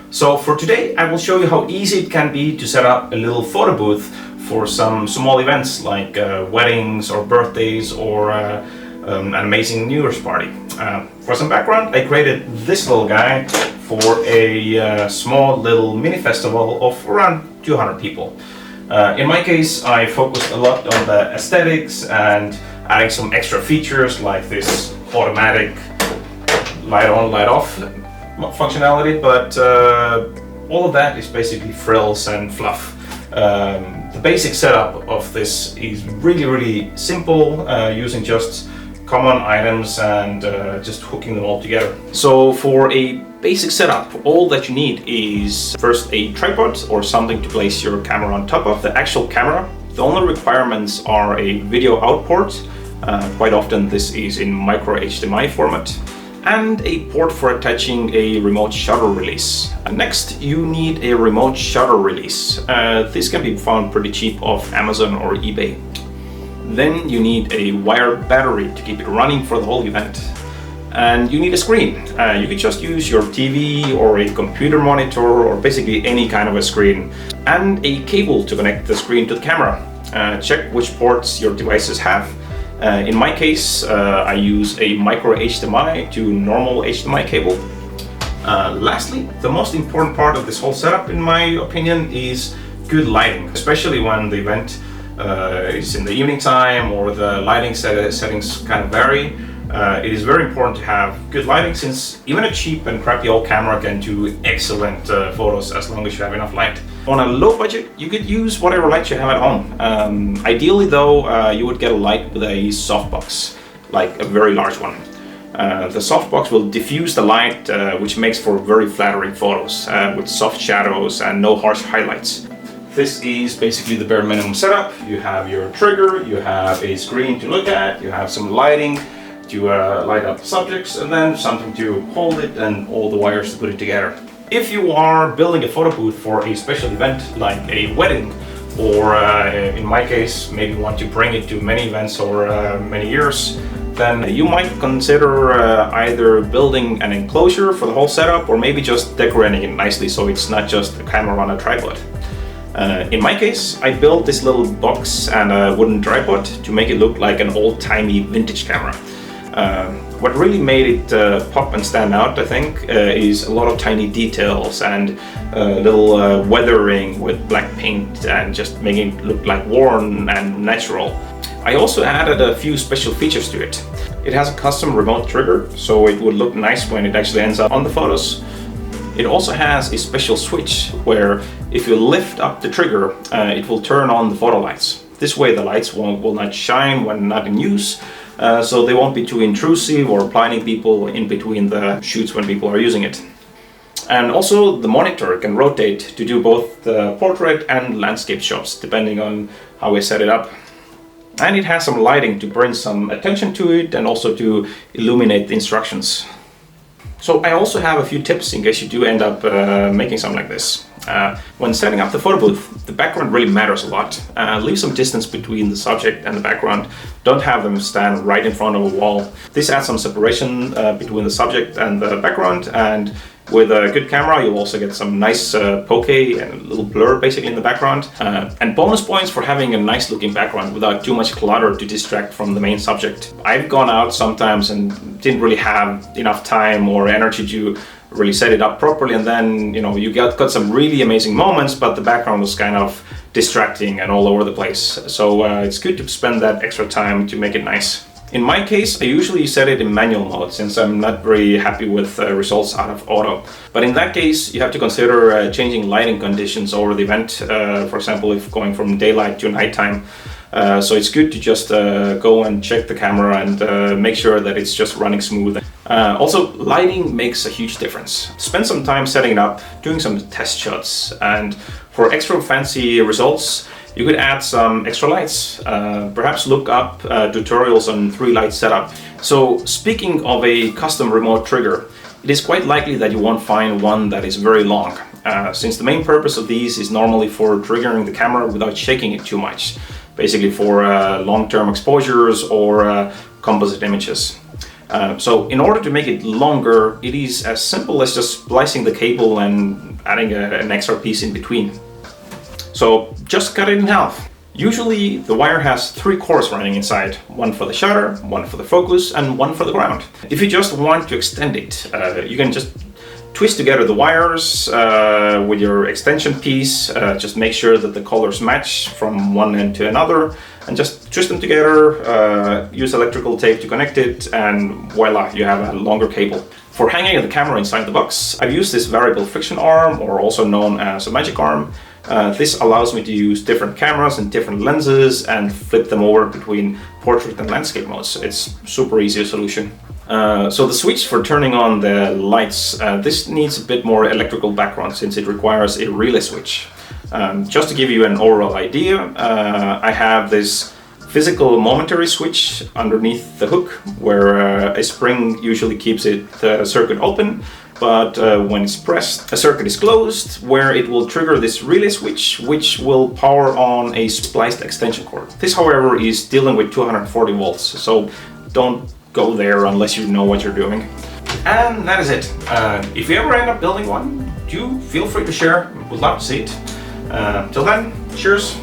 So for today, I will show you how easy it can be to set up a little photo booth for some small events like weddings or birthdays or an amazing New Year's party. For some background, I created this little guy for a small little mini festival of around 200 people. In my case, I focused a lot on the aesthetics and adding some extra features like this automatic light on, light off functionality, but all of that is basically frills and fluff. The basic setup of this is really simple, using just common items and just hooking them all together. So for a basic setup, all that you need is first a tripod or something to place your camera on top of. The actual camera, the only requirements are a video out port. Quite often this is in micro HDMI format, and a port for attaching a remote shutter release. Next, you need a remote shutter release. This can be found pretty cheap off Amazon or eBay. Then you need a wired battery to keep it running for the whole event. And you need a screen. You could just use your TV or a computer monitor or basically any kind of a screen. And a cable to connect the screen to the camera. Check which ports your devices have. In my case, I use a micro HDMI to normal HDMI cable. Lastly, the most important part of this whole setup, in my opinion, is good lighting, especially when the event is in the evening time or the lighting settings kind of vary. It is very important to have good lighting, since even a cheap and crappy old camera can do excellent photos as long as you have enough light. On a low budget, you could use whatever light you have at home. Ideally though, you would get a light with a softbox, like a very large one. The softbox will diffuse the light, which makes for very flattering photos with soft shadows and no harsh highlights. This is basically the bare minimum setup. You have your trigger, you have a screen to look at, you have some lighting to light up subjects, and then something to hold it and all the wires to put it together. If you are building a photo booth for a special event like a wedding, or in my case, maybe want to bring it to many events or many years, then you might consider either building an enclosure for the whole setup, or maybe just decorating it nicely so it's not just a camera on a tripod. In my case, I built this little box and a wooden tripod to make it look like an old-timey vintage camera. What really made it pop and stand out, I think, is a lot of tiny details and little weathering with black paint and just making it look like worn and natural. I also added a few special features to it. It has a custom remote trigger, so it would look nice when it actually ends up on the photos. It also has a special switch where if you lift up the trigger, it will turn on the photo lights. This way the lights will not shine when not in use, so they won't be too intrusive or blinding people in between the shoots when people are using it. And also the monitor can rotate to do both the portrait and landscape shots, depending on how we set it up. And it has some lighting to bring some attention to it and also to illuminate the instructions. So I also have a few tips in case you do end up making something like this. When setting up the photo booth, the background really matters a lot. Leave some distance between the subject and the background. Don't have them stand right in front of a wall. This adds some separation between the subject and the background, and with a good camera you'll also get some nice bokeh and a little blur basically in the background. And bonus points for having a nice looking background without too much clutter to distract from the main subject. I've gone out sometimes and didn't really have enough time or energy to really set it up properly, and then you got some really amazing moments, but the background was kind of distracting and all over the place. So it's good to spend that extra time to make it nice. In my case, I usually set it in manual mode, since I'm not very happy with results out of auto. But in that case, you have to consider changing lighting conditions over the event, for example, if going from daylight to nighttime. So it's good to just go and check the camera and make sure that it's just running smooth. Also, lighting makes a huge difference. Spend some time setting it up, doing some test shots, and for extra fancy results, you could add some extra lights. Perhaps look up tutorials on 3-light setup. So speaking of a custom remote trigger, it is quite likely that you won't find one that is very long, since the main purpose of these is normally for triggering the camera without shaking it too much, basically for long-term exposures or composite images. So in order to make it longer, it is as simple as just splicing the cable and adding an extra piece in between. So just cut it in half. Usually the wire has 3 cores running inside, one for the shutter, one for the focus, and one for the ground. If you just want to extend it, you can just twist together the wires with your extension piece. Just make sure that the colors match from one end to another, and just twist them together, use electrical tape to connect it, and voila, you have a longer cable. For hanging the camera inside the box, I've used this variable friction arm, or also known as a magic arm. This allows me to use different cameras and different lenses and flip them over between portrait and landscape modes. It's super easy solution. So the switch for turning on the lights, this needs a bit more electrical background since it requires a relay switch. Just to give you an overall idea, I have this physical momentary switch underneath the hook where a spring usually keeps the circuit open, but when it's pressed, a circuit is closed where it will trigger this relay switch, which will power on a spliced extension cord. This, however, is dealing with 240 volts, so don't go there unless you know what you're doing. And that is it. If you ever end up building one, do feel free to share. Would love to see it. Till then, cheers.